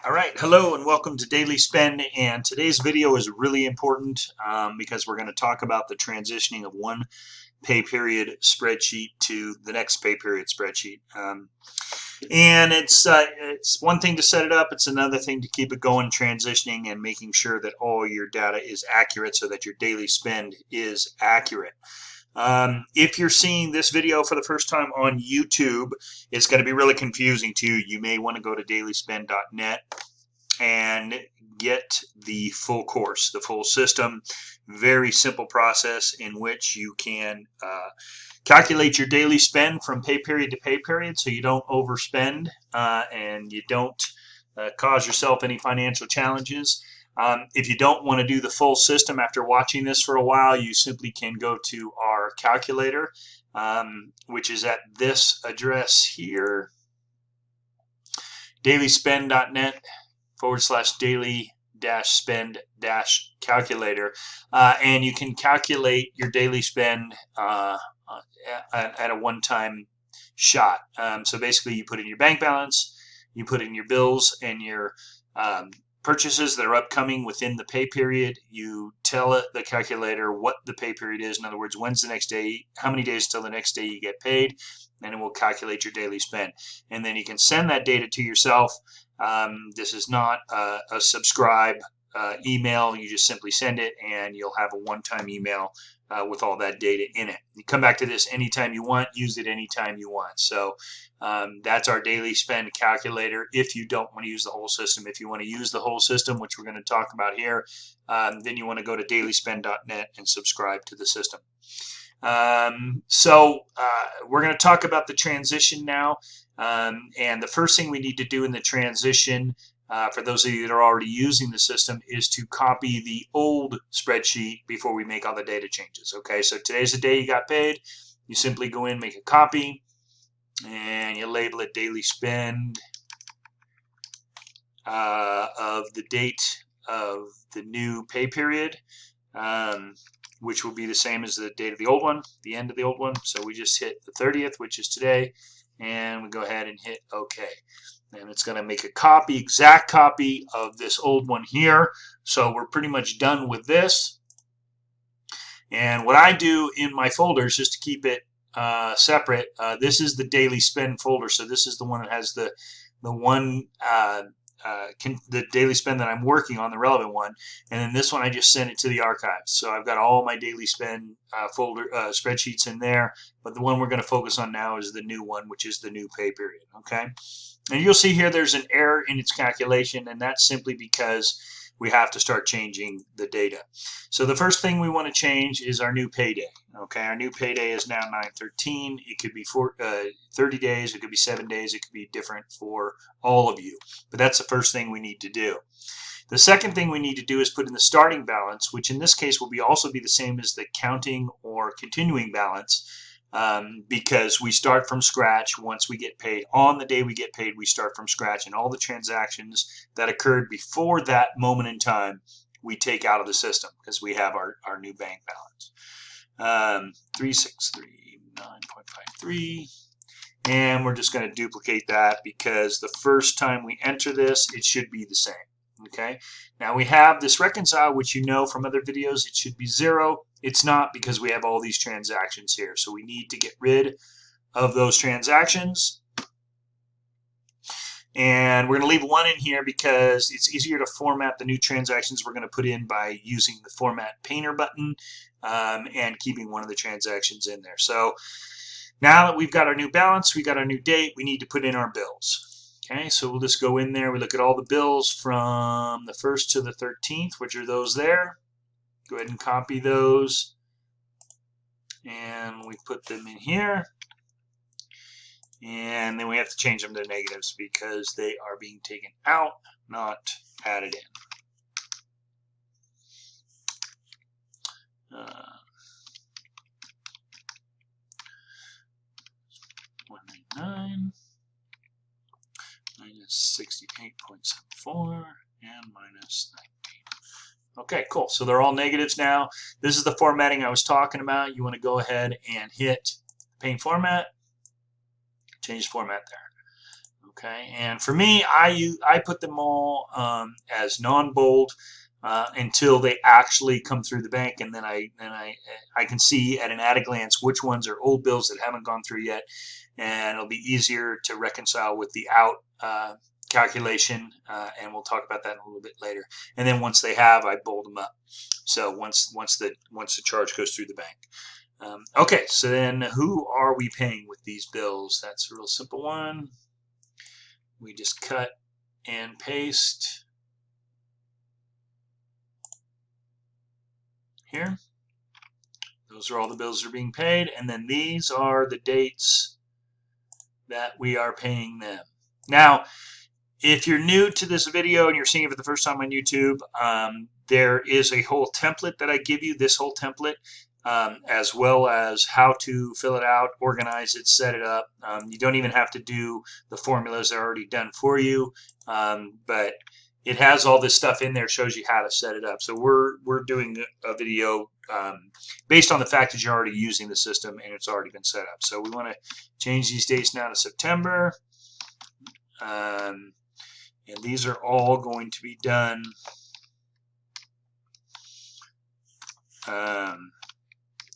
All right, hello and welcome to Daily Spend, and today's video is really important because we're going to talk about the transitioning of one pay period spreadsheet to the next pay period spreadsheet. And it's one thing to set it up, it's another thing to keep it going, transitioning and making sure that all your data is accurate so that your daily spend is accurate. If you're seeing this video for the first time on YouTube, it's going to be really confusing to you. You may want to go to dailyspend.net and get the full course, the full system. Very simple process in which you can calculate your daily spend from pay period to pay period so you don't overspend and you don't cause yourself any financial challenges. If you don't want to do the full system after watching this for a while, you simply can go to our calculator, which is at this address here, dailyspend.net/daily-spend-calculator, and you can calculate your daily spend at a one-time shot. So basically you put in your bank balance, you put in your bills and your purchases that are upcoming within the pay period. You tell it, the calculator, what the pay period is. In other words, when's the next day, how many days till the next day you get paid, and it will calculate your daily spend. And then you can send that data to yourself. This is not a subscribe email. You just simply send it and you'll have a one-time email with all that data in it. You come back to this anytime you want, use it anytime you want. So that's our daily spend calculator if you don't want to use the whole system. If you want to use the whole system, which we're going to talk about here, then you want to go to dailyspend.net and subscribe to the system. So we're going to talk about the transition now. And the first thing we need to do in the transition, for those of you that are already using the system, is to copy the old spreadsheet before we make all the data changes. Okay, so today's the day you got paid. You simply go in, make a copy, and you label it daily spend of the date of the new pay period, which will be the same as the date of the old one, the end of the old one. So we just hit the 30th, which is today, and we go ahead and hit OK. And it's going to make a copy, exact copy of this old one here. So we're pretty much done with this. And what I do in my folders, just to keep it separate, this is the daily spend folder. So this is the one that has the daily spend that I'm working on, the relevant one. And then this one, I just send it to the archives. So I've got all my daily spend folder spreadsheets in there. But the one we're going to focus on now is the new one, which is the new pay period. Okay. And you'll see here there's an error in its calculation, and that's simply because we have to start changing the data. So the first thing we want to change is our new payday. Okay, our new payday is now 9/13. It could be 30 days, it could be 7 days, it could be different for all of you. But that's the first thing we need to do. The second thing we need to do is put in the starting balance, which in this case will also be the same as the counting or continuing balance, because we start from scratch once we get paid. On the day we get paid, we start from scratch, and all the transactions that occurred before that moment in time we take out of the system because we have our new bank balance. 3639.53, and we're just going to duplicate that because the first time we enter this, it should be the same. Okay, now we have this reconcile, which you know from other videos, it should be 0. It's not because we have all these transactions here. So we need to get rid of those transactions. And we're going to leave 1 in here because it's easier to format the new transactions we're going to put in by using the Format Painter button and keeping one of the transactions in there. So now that we've got our new balance, we got our new date, we need to put in our bills. Okay, so we'll just go in there, we look at all the bills from the 1st to the 13th, which are those there. Go ahead and copy those, and we put them in here. And then we have to change them to negatives because they are being taken out, not added in. 199 minus 68.74 and minus 19. Okay, cool. So they're all negatives now. This is the formatting I was talking about. You want to go ahead and hit Paint Format, change format there. Okay, and for me, I put them all as non-bold until they actually come through the bank, and then I can see at a glance which ones are old bills that haven't gone through yet, and it'll be easier to reconcile with the out calculation, and we'll talk about that in a little bit later. And then once they have, I bold them up. So once the charge goes through the bank. Okay, so then who are we paying with these bills? That's a real simple one. We just cut and paste here. Those are all the bills that are being paid, and then these are the dates that we are paying them. Now, if you're new to this video and you're seeing it for the first time on YouTube, there is a whole template that I give you, this whole template, as well as how to fill it out, organize it, set it up. You don't even have to do the formulas that are already done for you, but it has all this stuff in there, shows you how to set it up. So we're doing a video based on the fact that you're already using the system and it's already been set up. So we want to change these dates now to September. And these are all going to be done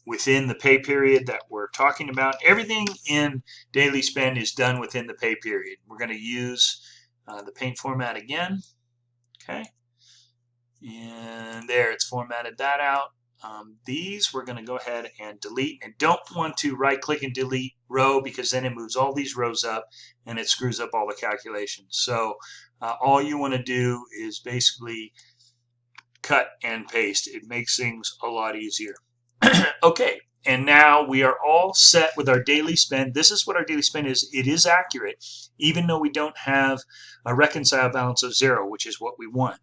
within the pay period that we're talking about. Everything in daily spend is done within the pay period. We're going to use the paint format again. Okay. And there, it's formatted that out. These we're going to go ahead and delete, and don't want to right click and delete row because then it moves all these rows up and it screws up all the calculations. So all you want to do is basically cut and paste. It makes things a lot easier. Okay, and now we are all set with our daily spend. This is what our daily spend is. It is accurate, even though we don't have a reconcile balance of 0, which is what we want.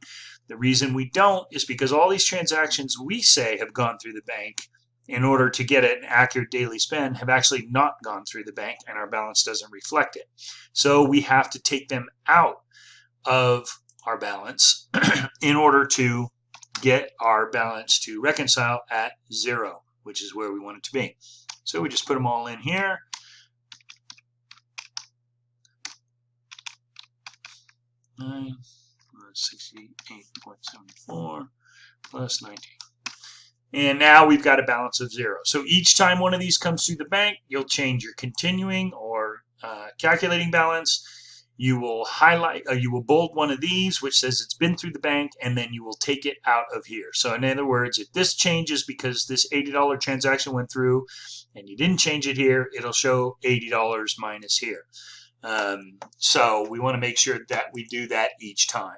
The reason we don't is because all these transactions we say have gone through the bank in order to get an accurate daily spend have actually not gone through the bank, and our balance doesn't reflect it. So we have to take them out of our balance in order to get our balance to reconcile at 0, which is where we want it to be. So we just put them all in here. Nine, 68.74 plus 19. And now we've got a balance of 0. So each time one of these comes through the bank, you'll change your continuing or calculating balance. You will highlight, you will bold one of these, which says it's been through the bank, and then you will take it out of here. So in other words, if this changes because this $80 transaction went through and you didn't change it here, it'll show $80 minus here. So we want to make sure that we do that each time.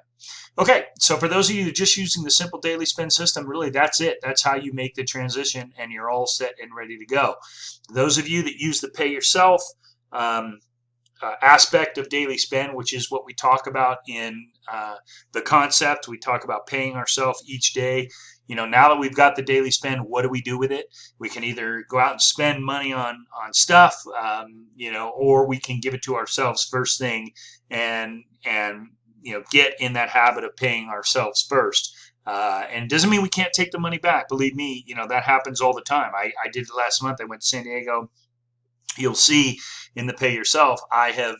Okay, so for those of you just using the simple daily spend system, really that's it. That's how you make the transition and you're all set and ready to go. Those of you that use the pay yourself aspect of daily spend, which is what we talk about in the concept. We talk about paying ourselves each day. You know, now that we've got the daily spend, what do we do with it? We can either go out and spend money on stuff, you know, or we can give it to ourselves first thing and you know, get in that habit of paying ourselves first. And it doesn't mean we can't take the money back. Believe me, you know, that happens all the time. I did it last month. I went to San Diego. You'll see in the pay yourself, I have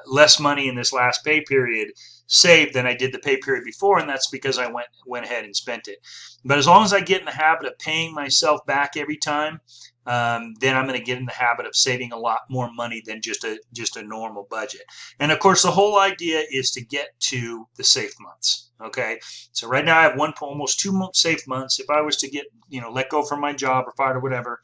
less money in this last pay period saved than I did the pay period before, and that's because I went ahead and spent it. But as long as I get in the habit of paying myself back every time, then I'm going to get in the habit of saving a lot more money than just a normal budget. And of course, the whole idea is to get to the safe months. Okay, so right now I have almost 2 safe months. If I was to get, you know, let go from my job or fired or whatever,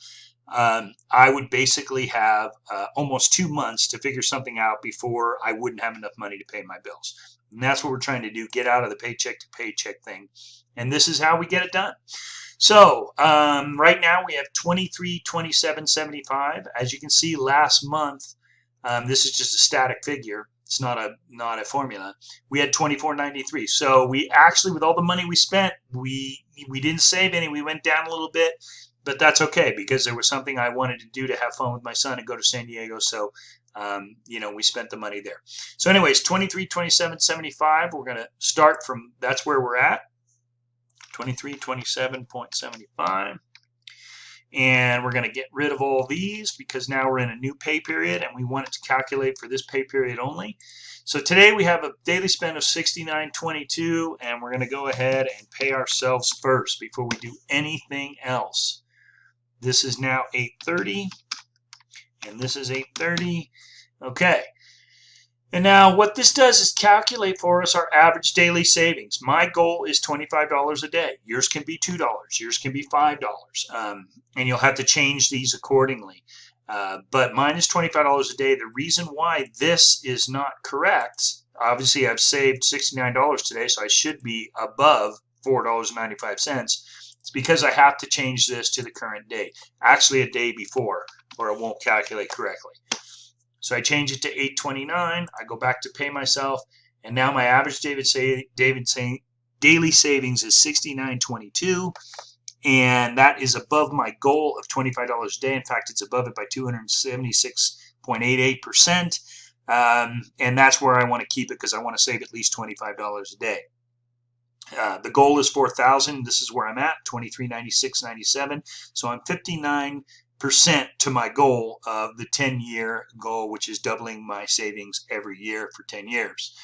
I would basically have almost 2 months to figure something out before I wouldn't have enough money to pay my bills. And that's what we're trying to do, get out of the paycheck to paycheck thing. And this is how we get it done. So right now we have $23.27.75. As you can see, last month, this is just a static figure. It's not a formula. We had $24.93. So we actually, with all the money we spent, we didn't save any. We went down a little bit. But that's okay because there was something I wanted to do to have fun with my son and go to San Diego. So, you know, we spent the money there. So anyways, $23.27.75. We're going to start from, that's where we're at, $23.27.75. And we're going to get rid of all these because now we're in a new pay period and we want it to calculate for this pay period only. So today we have a daily spend of $69.22, and we're going to go ahead and pay ourselves first before we do anything else. This is now 8:30, and this is 8:30. Okay. And now what this does is calculate for us our average daily savings. My goal is $25 a day. Yours can be $2. Yours can be $5. And you'll have to change these accordingly. But mine is $25 a day. The reason why this is not correct, obviously I've saved $69 today, so I should be above $4.95. It's because I have to change this to the current day, actually a day before, or it won't calculate correctly. So I change it to 8:29. I go back to pay myself, and now my average daily savings is $69.22, and that is above my goal of $25 a day. In fact, it's above it by 276.88%, and that's where I want to keep it because I want to save at least $25 a day. The goal is $4,000. This is where I'm at, $23.96.97. So I'm 59% to my goal of the 10-year goal, which is doubling my savings every year for 10 years.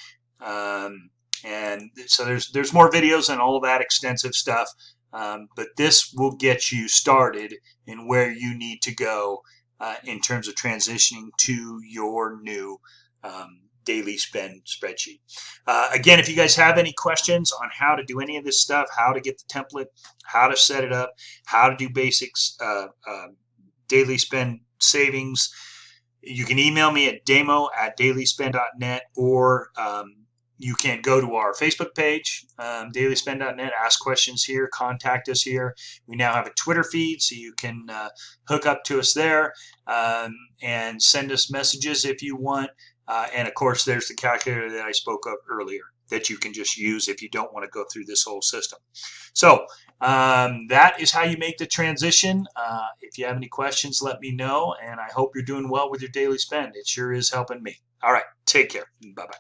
And so there's more videos and all of that extensive stuff, but this will get you started in where you need to go in terms of transitioning to your new daily spend spreadsheet. Again, if you guys have any questions on how to do any of this stuff, how to get the template, how to set it up, how to do basics, daily spend savings, you can email me at demo@dailyspend.net, or you can go to our Facebook page, dailyspend.net, ask questions here, contact us here. We now have a Twitter feed, so you can hook up to us there and send us messages if you want. And of course, there's the calculator that I spoke of earlier that you can just use if you don't want to go through this whole system. So that is how you make the transition. If you have any questions, let me know, and I hope you're doing well with your daily spend. It sure is helping me. All right, take care. Bye-bye.